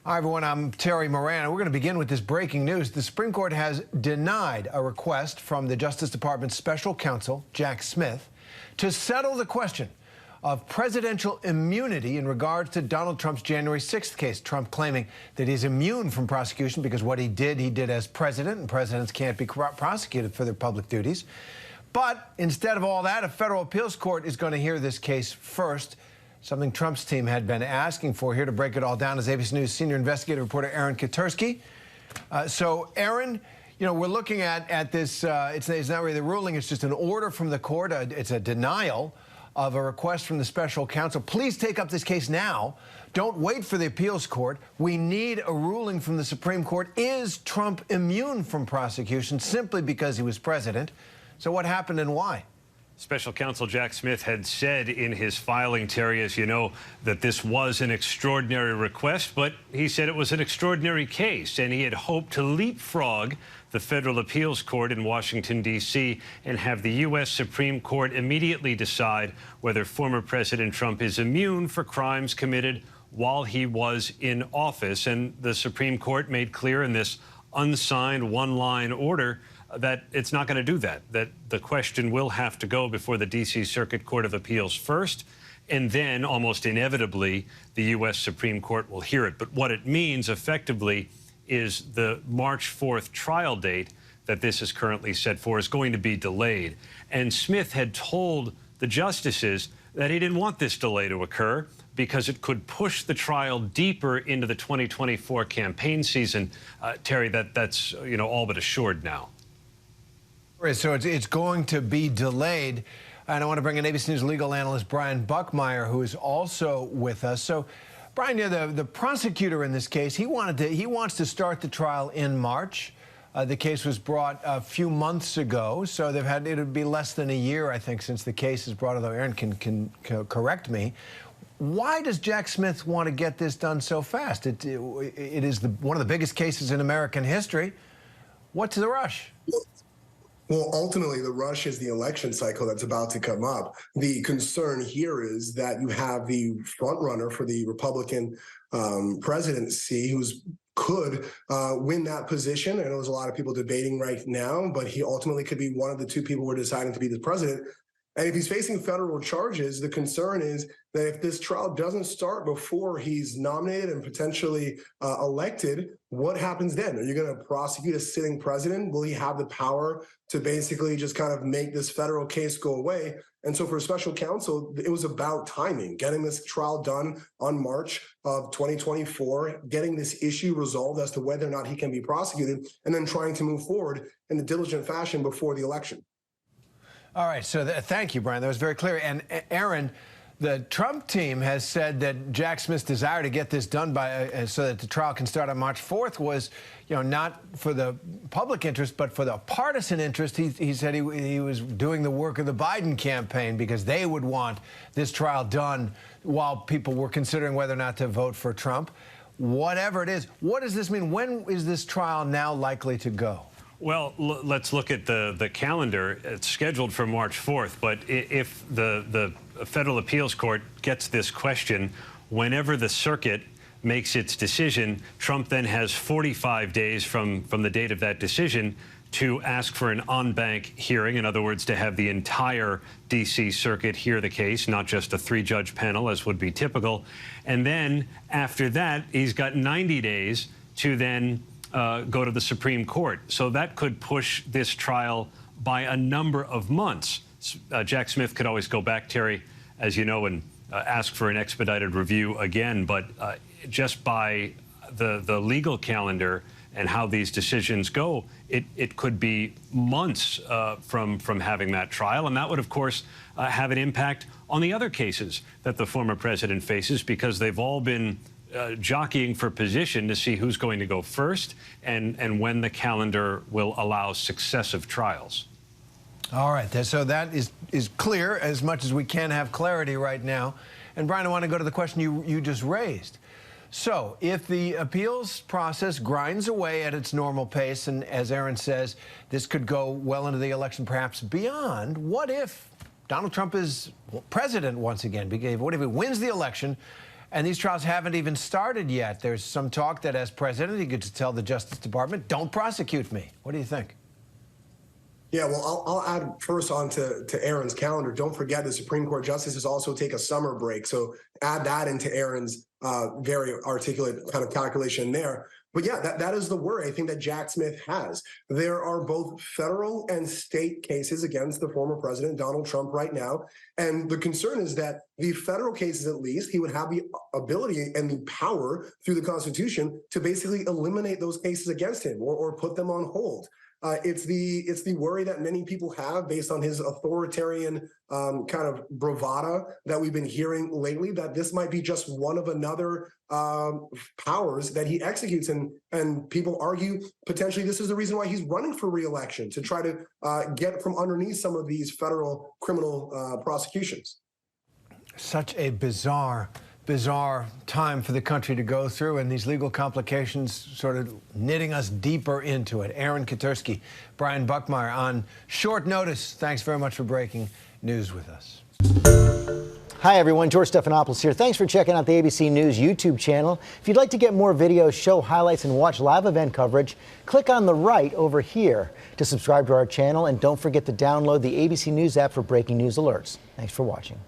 Hi, everyone. I'm Terry Moran. We're going to begin with this breaking news. The Supreme Court has denied a request from the Justice Department's special counsel, Jack Smith, to settle the question of presidential immunity in regards to Donald Trump's January 6th case. Trump claiming that he's immune from prosecution because what he did as president, and presidents can't be prosecuted for their public duties. But instead of all that, a federal appeals court is going to hear this case first. Something Trump's team had been asking for. Here to break it all down is ABC News senior investigative reporter Aaron Katersky. So, Aaron, you know, we're looking at this. It's not really the ruling. It's just an order from the court. It's a denial of a request from the special counsel. Please take up this case now. Don't wait for the appeals court. We need a ruling from the Supreme Court. Is Trump immune from prosecution simply because he was president? So what happened and why? Special counsel Jack Smith had said in his filing, Terry, as you know, that this was an extraordinary request, but he said it was an extraordinary case, and he had hoped to leapfrog the federal appeals court in Washington, D.C., and have the U.S. Supreme Court immediately decide whether former President Trump is immune for crimes committed while he was in office. And the Supreme Court made clear in this unsigned one-line order that it's not going to do that, that the question will have to go before the D.C. Circuit Court of Appeals first, and then, almost inevitably, the U.S. Supreme Court will hear it. But what it means, effectively, is the March 4th trial date that this is currently set for is going to be delayed. And Smith had told the justices that he didn't want this delay to occur because it could push the trial deeper into the 2024 campaign season. Terry, that's all but assured now. So it's going to be delayed. And I want to bring in ABC News legal analyst Brian Buckmeyer, who is also with us. So, Brian, the prosecutor in this case, he wants to start the trial in March. The case was brought a few months ago, so it'll be less than a year, I think, since the case is brought, although Aaron can correct me. Why does Jack Smith want to get this done so fast? It is one of the biggest cases in American history. What's the rush? Well, ultimately, the rush is the election cycle that's about to come up. The concern here is that you have the front runner for the Republican presidency who's could win that position. I know there's a lot of people debating right now, but he ultimately could be one of the two people who are deciding to be the president. And if he's facing federal charges, the concern is that if this trial doesn't start before he's nominated and potentially elected, what happens then? Are you going to prosecute a sitting president? Will he have the power to basically just kind of make this federal case go away? And so for special counsel, it was about timing, getting this trial done on March of 2024, getting this issue resolved as to whether or not he can be prosecuted, and then trying to move forward in a diligent fashion before the election. All right, so thank you, Brian. That was very clear. And Aaron, the Trump team has said that Jack Smith's desire to get this done by so that the trial can start on March 4th was, not for the public interest, but for the partisan interest. He said he was doing the work of the Biden campaign because they would want this trial done while people were considering whether or not to vote for Trump. Whatever it is, what does this mean? When is this trial now likely to go? Well, let's look at the calendar. It's scheduled for March 4th, but if the federal appeals court gets this question, whenever the circuit makes its decision, Trump then has 45 days from the date of that decision to ask for an en banc hearing. In other words, to have the entire D.C. circuit hear the case, not just a three-judge panel, as would be typical. And then after that, he's got 90 days to then go to the Supreme Court. So that could push this trial by a number of months. Jack Smith could always go back, Terry, as you know, and ask for an expedited review again. But just by the legal calendar and how these decisions go, it could be months from having that trial. And that would, of course, have an impact on the other cases that the former president faces, because they've all been jockeying for position to see who's going to go first and when the calendar will allow successive trials. All right, so that is clear, as much as we can have clarity right now. And Brian, I want to go to the question you just raised. So if the appeals process grinds away at its normal pace, and as Aaron says, this could go well into the election, perhaps beyond, what if Donald Trump is president once again? What if he wins the election And these trials haven't even started yet. There's some talk that as president, he could tell the Justice Department, don't prosecute me. What do you think? Yeah, well, I'll add first on to Aaron's calendar. Don't forget the Supreme Court justices also take a summer break. So add that into Aaron's very articulate kind of calculation there. But yeah, that is the worry I think that Jack Smith has. There are both federal and state cases against the former president, Donald Trump, right now. And the concern is that the federal cases, at least, he would have the ability and the power through the Constitution to basically eliminate those cases against him or put them on hold. It's the worry that many people have based on his authoritarian kind of bravado that we've been hearing lately, that this might be just one of another powers that he executes. And people argue potentially this is the reason why he's running for re-election, to try to get from underneath some of these federal criminal prosecutions. Such a bizarre time for the country to go through, and these legal complications sort of knitting us deeper into it. Aaron Katersky, Brian Buckmeyer on short notice. Thanks very much for breaking news with us. Hi, everyone. George Stephanopoulos here. Thanks for checking out the ABC News YouTube channel. If you'd like to get more videos, show highlights, and watch live event coverage, click on the right over here to subscribe to our channel. And don't forget to download the ABC News app for breaking news alerts. Thanks for watching.